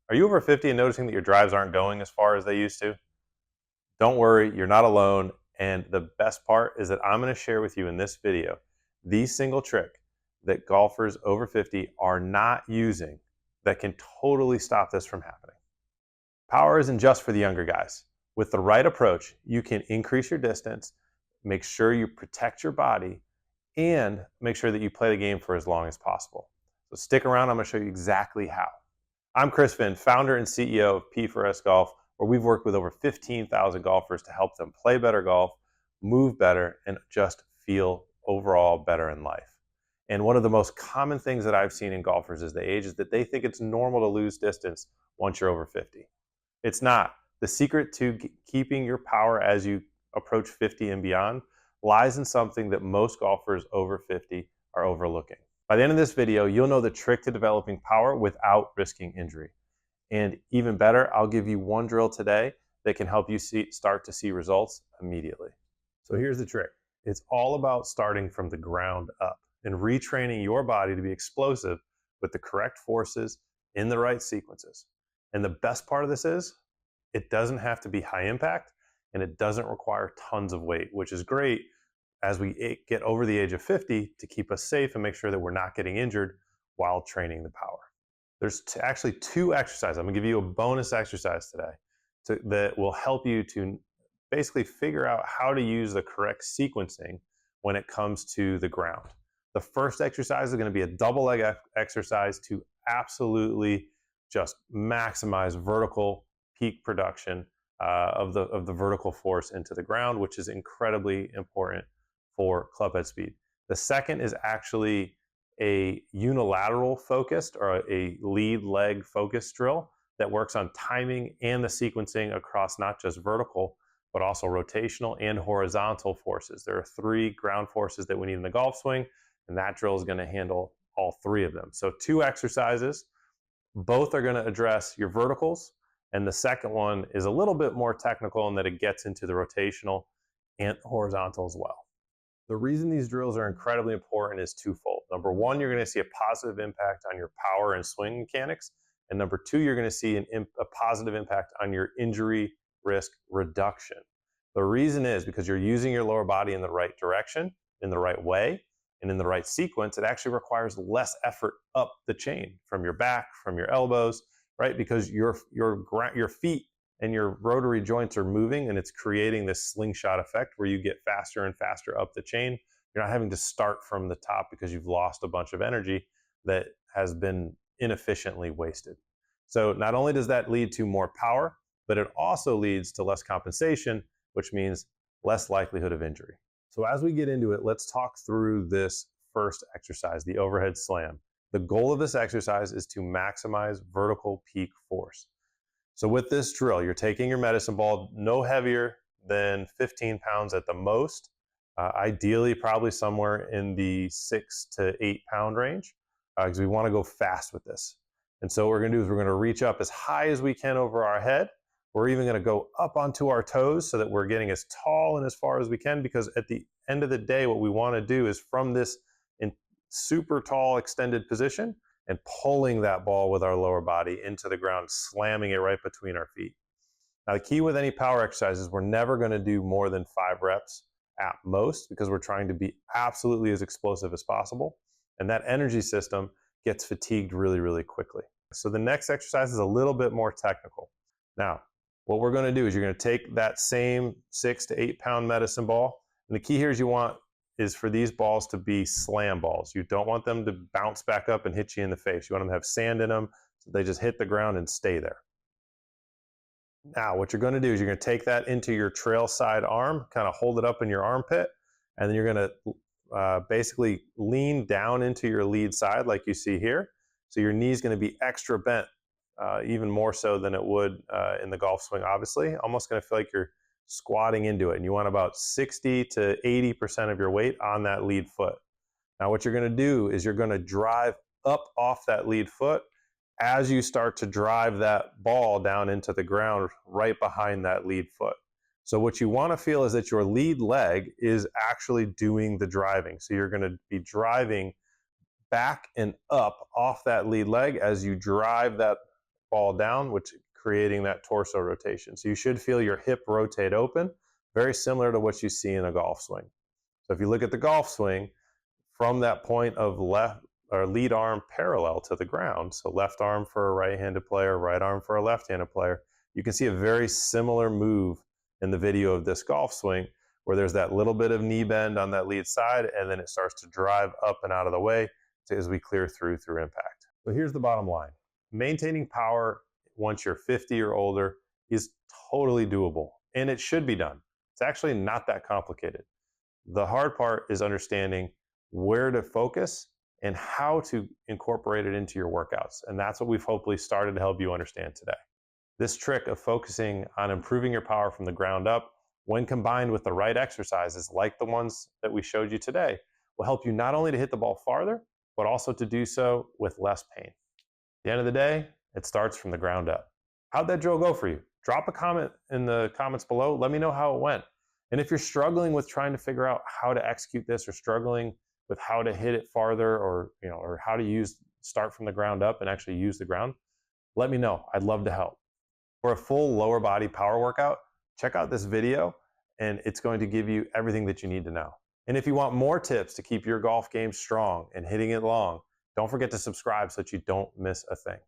Are you over 50 and noticing that your drives aren't going as far as they used to? Don't worry, you're not alone. And the best part is that I'm going to share with you in this video the single trick that golfers over 50 are not using that can totally stop this from happening. Power isn't just for the younger guys. With the right approach, you can increase your distance, make sure you protect your body, and make sure that you play the game for as long as possible. So stick around, I'm going to show you exactly how. I'm Chris Finn, founder and CEO of P4S Golf, where we've worked with over 15,000 golfers to help them play better golf, move better, and just feel overall better in life. And one of the most common things that I've seen in golfers as they age is that they think it's normal to lose distance once you're over 50. It's not. The secret to keeping your power as you approach 50 and beyond lies in something that most golfers over 50 are overlooking. By the end of this video, you'll know the trick to developing power without risking injury. And even better, I'll give you one drill today that can help you start to see results immediately. So here's the trick. It's all about starting from the ground up and retraining your body to be explosive with the correct forces in the right sequences. And the best part of this is it doesn't have to be high impact and it doesn't require tons of weight, which is great as we get over the age of 50 to keep us safe and make sure that we're not getting injured while training the power. There's actually two exercises. I'm gonna give you a bonus exercise today that will help you to basically figure out how to use the correct sequencing when it comes to the ground. The first exercise is gonna be a double leg exercise to absolutely just maximize vertical peak production of the vertical force into the ground, which is incredibly important for club head speed. The second is actually a unilateral focused or a lead leg focused drill that works on timing and the sequencing across not just vertical, but also rotational and horizontal forces. There are three ground forces that we need in the golf swing, and that drill is going to handle all three of them. So two exercises. Both are going to address your verticals, and the second one is a little bit more technical in that it gets into the rotational and horizontal as well. The reason these drills are incredibly important is twofold. Number one, you're going to see a positive impact on your power and swing mechanics, and number two, you're going to see a positive impact on your injury risk reduction. The reason is because you're using your lower body in the right direction, in the right way, and in the right sequence. It actually requires less effort up the chain from your back, from your elbows, right? Because your feet and your rotary joints are moving and it's creating this slingshot effect where you get faster and faster up the chain. You're not having to start from the top because you've lost a bunch of energy that has been inefficiently wasted. So not only does that lead to more power, but it also leads to less compensation, which means less likelihood of injury. So as we get into it, let's talk through this first exercise, the overhead slam. The goal of this exercise is to maximize vertical peak force. So with this drill, you're taking your medicine ball no heavier than 15 pounds at the most, ideally probably somewhere in the 6 to 8 pound range, because we want to go fast with this. And so what we're going to do is we're going to reach up as high as we can over our head. We're even going to go up onto our toes so that we're getting as tall and as far as we can, because at the end of the day, what we want to do is from this super tall extended position and pulling that ball with our lower body into the ground, slamming it right between our feet. Now, the key with any power exercise is we're never going to do more than 5 reps at most because we're trying to be absolutely as explosive as possible. And that energy system gets fatigued really, really quickly. So the next exercise is a little bit more technical. Now, what we're going to do is you're going to take that same 6 to 8 pound medicine ball. And the key here is for these balls to be slam balls. You don't want them to bounce back up and hit you in the face. You want them to have sand in them so they just hit the ground and stay there. Now, what you're going to do is you're going to take that into your trail side arm, kind of hold it up in your armpit, and then you're going to basically lean down into your lead side like you see here. So your knee's going to be extra bent, even more so than it would in the golf swing, obviously. Almost going to feel like you're squatting into it, and you want about 60 to 80% of your weight on that lead foot. Now what you're going to do is you're going to drive up off that lead foot as you start to drive that ball down into the ground right behind that lead foot. So what you want to feel is that your lead leg is actually doing the driving. So you're going to be driving back and up off that lead leg as you drive that ball down, which creating that torso rotation. So you should feel your hip rotate open, very similar to what you see in a golf swing. So if you look at the golf swing, from that point of left or lead arm parallel to the ground, so left arm for a right-handed player, right arm for a left-handed player, you can see a very similar move in the video of this golf swing, where there's that little bit of knee bend on that lead side, and then it starts to drive up and out of the way as we clear through impact. So here's the bottom line. Maintaining power once you're 50 or older is totally doable, and it should be done. It's actually not that complicated. The hard part is understanding where to focus and how to incorporate it into your workouts. And that's what we've hopefully started to help you understand today. This trick of focusing on improving your power from the ground up, when combined with the right exercises like the ones that we showed you today, will help you not only to hit the ball farther, but also to do so with less pain. At the end of the day, it starts from the ground up. How'd that drill go for you? Drop a comment in the comments below. Let me know how it went. And if you're struggling with trying to figure out how to execute this, or struggling with how to hit it farther, or how to start from the ground up and actually use the ground, let me know. I'd love to help. For a full lower body power workout, check out this video, and it's going to give you everything that you need to know. And if you want more tips to keep your golf game strong and hitting it long, don't forget to subscribe so that you don't miss a thing.